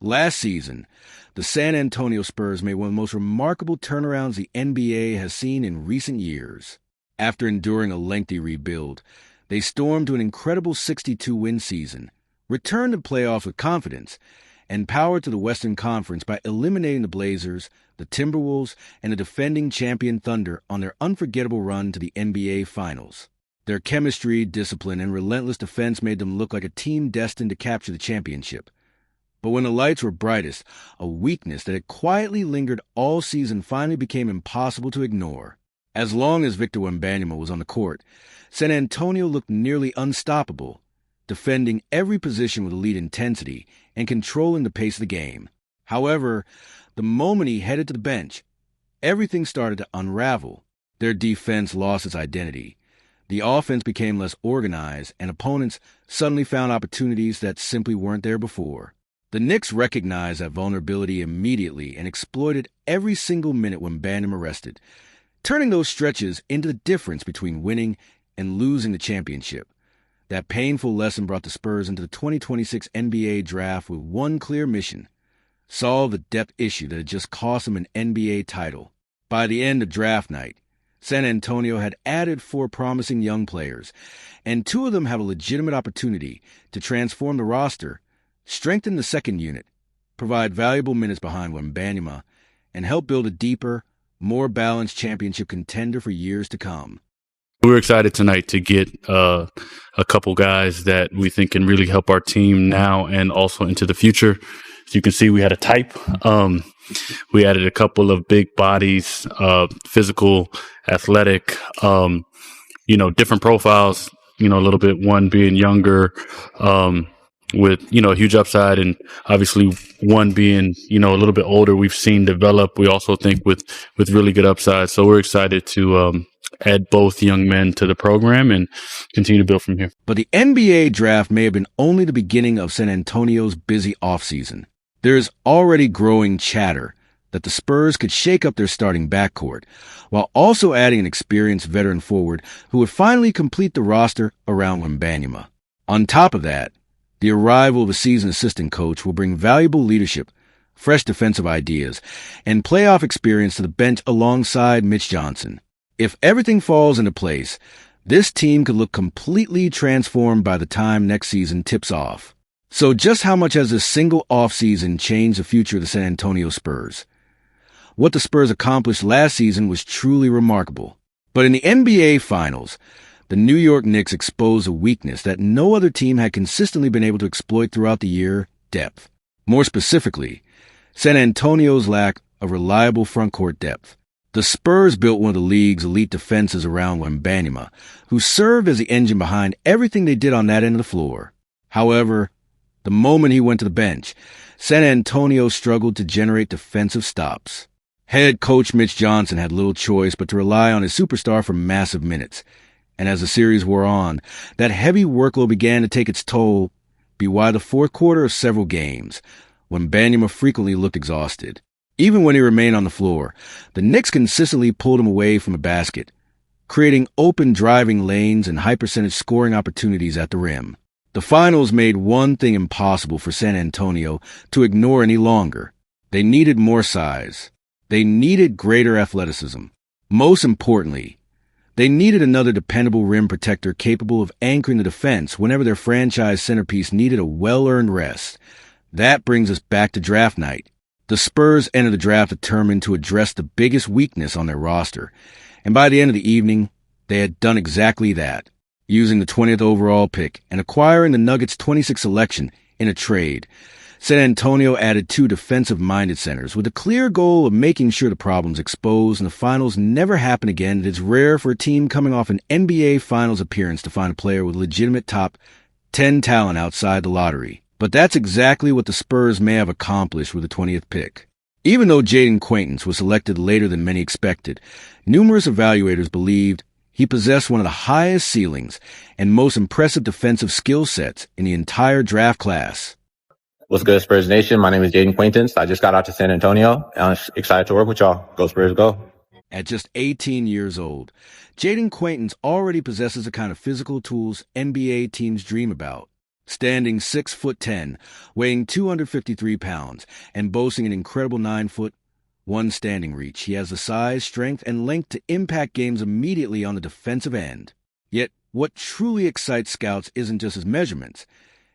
Last season, the San Antonio Spurs made one of the most remarkable turnarounds the NBA has seen in recent years. After enduring a lengthy rebuild, they stormed to an incredible 62-win season, returned to playoffs with confidence, and powered to the Western Conference by eliminating the Blazers, the Timberwolves, and the defending champion Thunder on their unforgettable run to the NBA Finals. Their chemistry, discipline, and relentless defense made them look like a team destined to capture the championship. But when the lights were brightest, a weakness that had quietly lingered all season finally became impossible to ignore. As long as Victor Wembanyama was on the court, San Antonio looked nearly unstoppable, defending every position with elite intensity and controlling the pace of the game. However, the moment he headed to the bench, everything started to unravel. Their defense lost its identity. The offense became less organized, and opponents suddenly found opportunities that simply weren't there before. The Knicks recognized that vulnerability immediately and exploited every single minute when Wembanyama rested, turning those stretches into the difference between winning and losing the championship. That painful lesson brought the Spurs into the 2026 NBA draft with one clear mission: solve the depth issue that had just cost them an NBA title. By the end of draft night, San Antonio had added 4 promising young players, and 2 of them have a legitimate opportunity to transform the roster, strengthen the second unit, provide valuable minutes behind Wembanyama, and help build a deeper, more balanced championship contender for years to come. We're excited tonight to get a couple guys that we think can really help our team now and also into the future. As you can see, we had a type. We added a couple of big bodies, physical, athletic, different profiles, a little bit, one being younger, with, a huge upside, and obviously one being, a little bit older, we've seen develop. We also think with really good upside. So we're excited to add both young men to the program and continue to build from here. But the NBA draft may have been only the beginning of San Antonio's busy offseason. There is already growing chatter that the Spurs could shake up their starting backcourt, while also adding an experienced veteran forward who would finally complete the roster around Wembanyama. On top of that, the arrival of a seasoned assistant coach will bring valuable leadership, fresh defensive ideas, and playoff experience to the bench alongside Mitch Johnson. If everything falls into place, this team could look completely transformed by the time next season tips off. So just how much has this single offseason changed the future of the San Antonio Spurs? What the Spurs accomplished last season was truly remarkable. But in the NBA Finals, the New York Knicks exposed a weakness that no other team had consistently been able to exploit throughout the year: depth. More specifically, San Antonio's lack of reliable frontcourt depth. The Spurs built one of the league's elite defenses around Wembanyama, who served as the engine behind everything they did on that end of the floor. However, the moment he went to the bench, San Antonio struggled to generate defensive stops. Head coach Mitch Johnson had little choice but to rely on his superstar for massive minutes. And as the series wore on, that heavy workload began to take its toll, by the fourth quarter of several games, when Wembanyama frequently looked exhausted. Even when he remained on the floor, the Knicks consistently pulled him away from the basket, creating open driving lanes and high-percentage scoring opportunities at the rim. The finals made one thing impossible for San Antonio to ignore any longer. They needed more size. They needed greater athleticism. Most importantly, they needed another dependable rim protector capable of anchoring the defense whenever their franchise centerpiece needed a well-earned rest. That brings us back to draft night. The Spurs entered the draft determined to address the biggest weakness on their roster, and by the end of the evening, they had done exactly that, using the 20th overall pick and acquiring the Nuggets' 26th selection in a trade. San Antonio added 2 defensive-minded centers with a clear goal of making sure the problems exposed in the finals never happen again. It's rare for a team coming off an NBA Finals appearance to find a player with legitimate top 10 talent outside the lottery. But that's exactly what the Spurs may have accomplished with the 20th pick. Even though Jaden Quaintance was selected later than many expected, numerous evaluators believed he possessed one of the highest ceilings and most impressive defensive skill sets in the entire draft class. What's good, Spurs Nation? My name is Jaden Quaintance. I just got out to San Antonio, and I'm excited to work with y'all. Go Spurs, go. At just 18 years old, Jaden Quaintance already possesses the kind of physical tools NBA teams dream about: Standing 6'10", weighing 253 pounds, and boasting an incredible 9'1" standing reach, he has the size, strength, and length to impact games immediately on the defensive end. Yet, what truly excites scouts isn't just his measurements,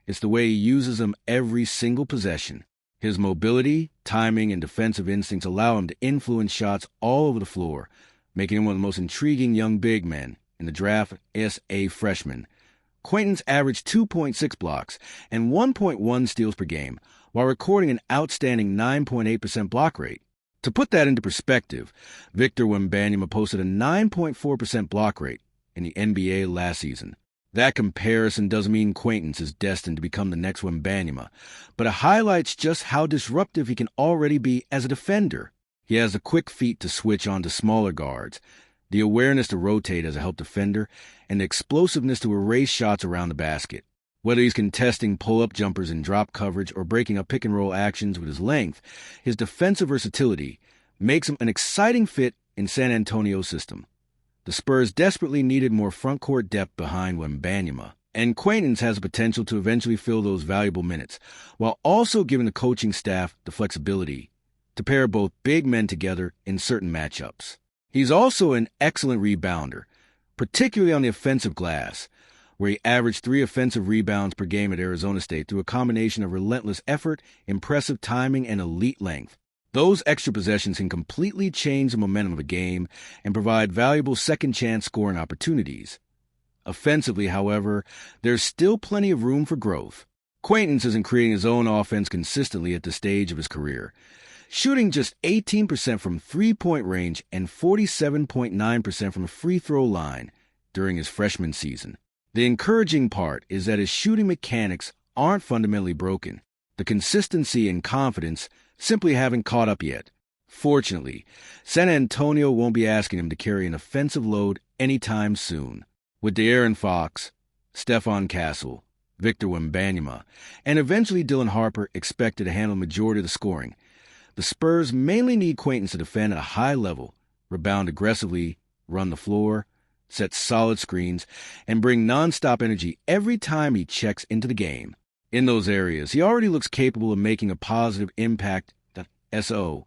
it's the way he uses them every single possession. His mobility, timing, and defensive instincts allow him to influence shots all over the floor, making him one of the most intriguing young big men in the draft as a freshman. Quaintance averaged 2.6 blocks and 1.1 steals per game, while recording an outstanding 9.8% block rate. To put that into perspective, Victor Wembanyama posted a 9.4% block rate in the NBA last season. That comparison doesn't mean Quaintance is destined to become the next Wembanyama, but it highlights just how disruptive he can already be as a defender. He has the quick feet to switch onto smaller guards, the awareness to rotate as a help defender, and the explosiveness to erase shots around the basket. Whether he's contesting pull-up jumpers in drop coverage or breaking up pick-and-roll actions with his length, his defensive versatility makes him an exciting fit in San Antonio's system. The Spurs desperately needed more front-court depth behind Wembanyama, and Quaintance has the potential to eventually fill those valuable minutes, while also giving the coaching staff the flexibility to pair both big men together in certain matchups. He's also an excellent rebounder, particularly on the offensive glass, where he averaged 3 offensive rebounds per game at Arizona State through a combination of relentless effort, impressive timing, and elite length. Those extra possessions can completely change the momentum of a game and provide valuable second-chance scoring opportunities. Offensively, however, there's still plenty of room for growth. Quaintance isn't creating his own offense consistently at this stage of his career, shooting just 18% from three-point range and 47.9% from the free throw line during his freshman season. The encouraging part is that his shooting mechanics aren't fundamentally broken. The consistency and confidence simply haven't caught up yet. Fortunately, San Antonio won't be asking him to carry an offensive load anytime soon. With De'Aaron Fox, Stephon Castle, Victor Wembanyama, and eventually Dylan Harper expected to handle the majority of the scoring, the Spurs mainly need Quaintance to defend at a high level, rebound aggressively, run the floor, set solid screens, and bring nonstop energy every time he checks into the game. In those areas, he already looks capable of making a positive impact. So,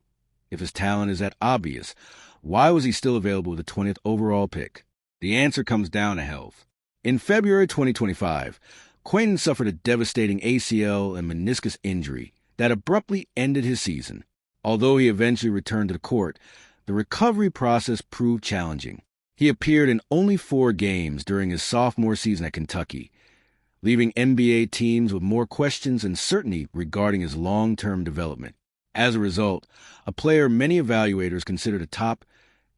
if his talent is that obvious, why was he still available with the 20th overall pick? The answer comes down to health. In February 2025, Quaintance suffered a devastating ACL and meniscus injury that abruptly ended his season. Although he eventually returned to the court, the recovery process proved challenging. He appeared in only 4 games during his sophomore season at Kentucky, leaving NBA teams with more questions and certainty regarding his long-term development. As a result, a player many evaluators considered a top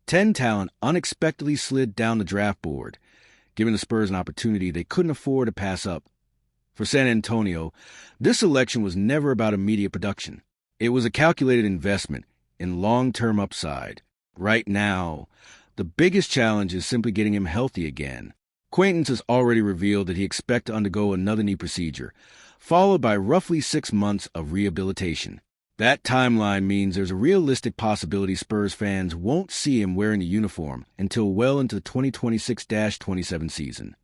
10 talent unexpectedly slid down the draft board, giving the Spurs an opportunity they couldn't afford to pass up. For San Antonio, this selection was never about immediate production. It was a calculated investment in long-term upside. Right now, the biggest challenge is simply getting him healthy again. Quaintance has already revealed that he expects to undergo another knee procedure, followed by roughly 6 months of rehabilitation. That timeline means there's a realistic possibility Spurs fans won't see him wearing the uniform until well into the 2026-27 season.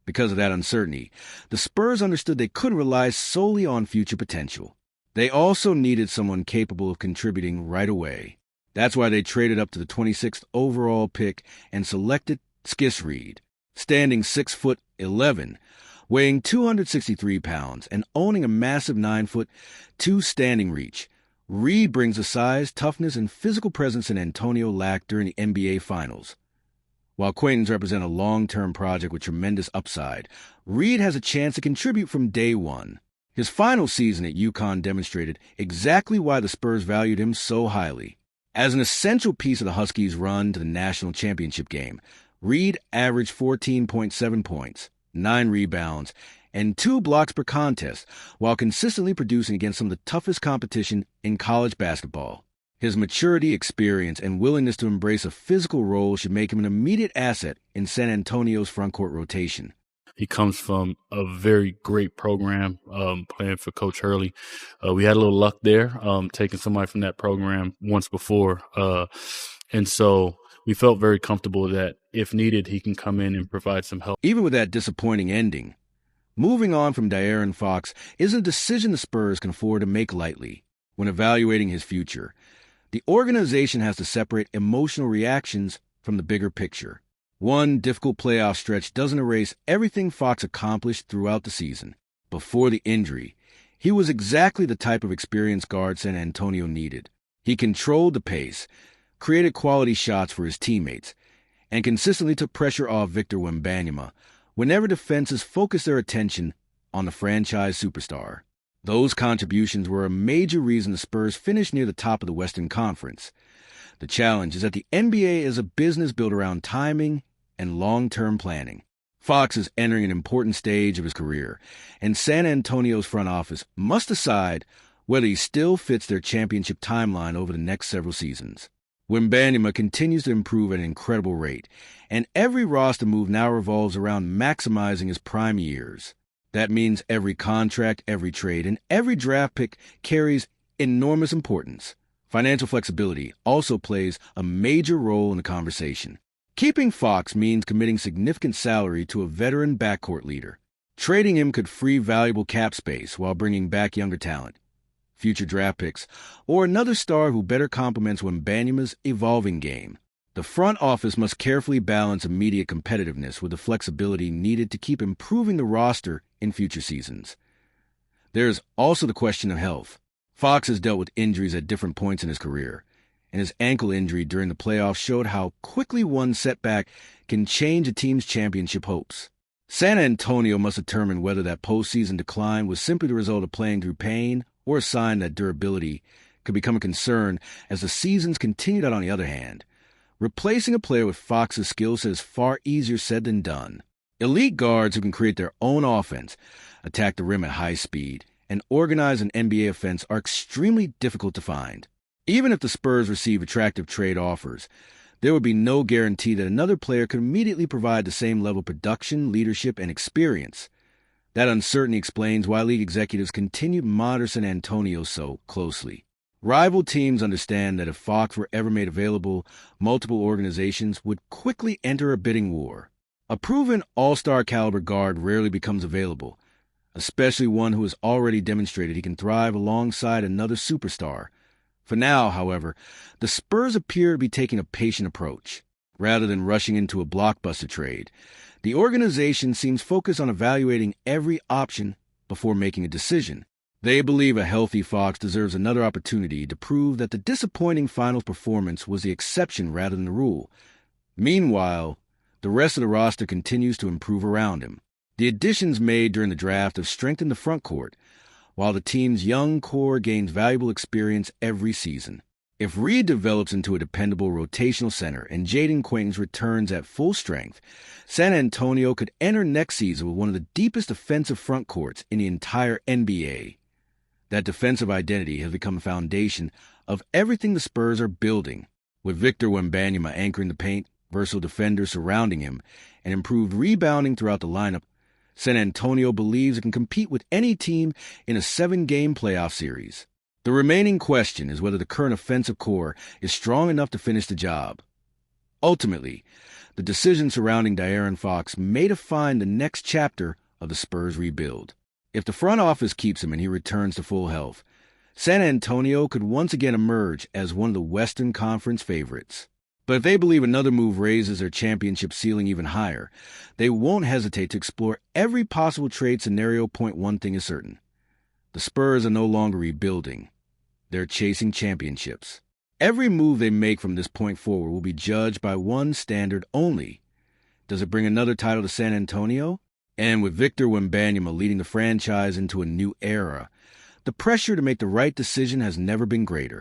Because of that uncertainty, the Spurs understood they couldn't rely solely on future potential. They also needed someone capable of contributing right away. That's why they traded up to the 26th overall pick and selected Skis Reed. Standing 6'11", weighing 263 pounds, and owning a massive 9'2" standing reach, Reed brings the size, toughness, and physical presence San Antonio lacked during the NBA Finals. While Quaintance represents a long-term project with tremendous upside, Reed has a chance to contribute from day one. His final season at UConn demonstrated exactly why the Spurs valued him so highly. As an essential piece of the Huskies' run to the national championship game, Reed averaged 14.7 points, 9 rebounds, and 2 blocks per contest, while consistently producing against some of the toughest competition in college basketball. His maturity, experience, and willingness to embrace a physical role should make him an immediate asset in San Antonio's frontcourt rotation. He comes from a very great program, playing for Coach Hurley. We had a little luck there, taking somebody from that program once before. And so we felt very comfortable that if needed, he can come in and provide some help. Even with that disappointing ending, Moving on from De'Aaron Fox is a decision the Spurs can afford to make lightly. When evaluating his future, the organization has to separate emotional reactions from the bigger picture. One difficult playoff stretch doesn't erase everything Fox accomplished throughout the season. Before the injury, he was exactly the type of experienced guard San Antonio needed. He controlled the pace, created quality shots for his teammates, and consistently took pressure off Victor Wembanyama whenever defenses focused their attention on the franchise superstar. Those contributions were a major reason the Spurs finished near the top of the Western Conference. The challenge is that the NBA is a business built around timing and long-term planning. Fox is entering an important stage of his career, and San Antonio's front office must decide whether he still fits their championship timeline over the next several seasons. Wembanyama continues to improve at an incredible rate, and every roster move now revolves around maximizing his prime years. That means every contract, every trade, and every draft pick carries enormous importance. Financial flexibility also plays a major role in the conversation. Keeping Fox means committing significant salary to a veteran backcourt leader. Trading him could free valuable cap space while bringing back younger talent, future draft picks, or another star who better complements Wembanyama's evolving game. The front office must carefully balance immediate competitiveness with the flexibility needed to keep improving the roster in future seasons. There is also the question of health. Fox has dealt with injuries at different points in his career, and his ankle injury during the playoffs showed how quickly one setback can change a team's championship hopes. San Antonio must determine whether that postseason decline was simply the result of playing through pain or a sign that durability could become a concern as the seasons continued out. On the other hand, replacing a player with Fox's skill set is far easier said than done. Elite guards who can create their own offense, attack the rim at high speed, and organize an NBA offense are extremely difficult to find. Even if the Spurs receive attractive trade offers, there would be no guarantee that another player could immediately provide the same level of production, leadership, and experience. That uncertainty explains why league executives continue to monitor San Antonio so closely. Rival teams understand that if Fox were ever made available, multiple organizations would quickly enter a bidding war. A proven all-star caliber guard rarely becomes available, especially one who has already demonstrated he can thrive alongside another superstar. For now, however, the Spurs appear to be taking a patient approach. Rather than rushing into a blockbuster trade, the organization seems focused on evaluating every option before making a decision. They believe a healthy Fox deserves another opportunity to prove that the disappointing finals performance was the exception rather than the rule. Meanwhile, the rest of the roster continues to improve around him. The additions made during the draft have strengthened the front court, while the team's young core gains valuable experience every season. If Reed develops into a dependable rotational center and Jaden Quaintance returns at full strength, San Antonio could enter next season with one of the deepest defensive front courts in the entire NBA. That defensive identity has become the foundation of everything the Spurs are building. With Victor Wembanyama anchoring the paint, versatile defenders surrounding him, and improved rebounding throughout the lineup, San Antonio believes it can compete with any team in a 7-game playoff series. The remaining question is whether the current offensive core is strong enough to finish the job. Ultimately, the decision surrounding De'Aaron Fox may define the next chapter of the Spurs rebuild. If the front office keeps him and he returns to full health, San Antonio could once again emerge as one of the Western Conference favorites. But if they believe another move raises their championship ceiling even higher, they won't hesitate to explore every possible trade scenario. One thing is certain. The Spurs are no longer rebuilding. They're chasing championships. Every move they make from this point forward will be judged by one standard only. Does it bring another title to San Antonio? And with Victor Wembanyama leading the franchise into a new era, the pressure to make the right decision has never been greater.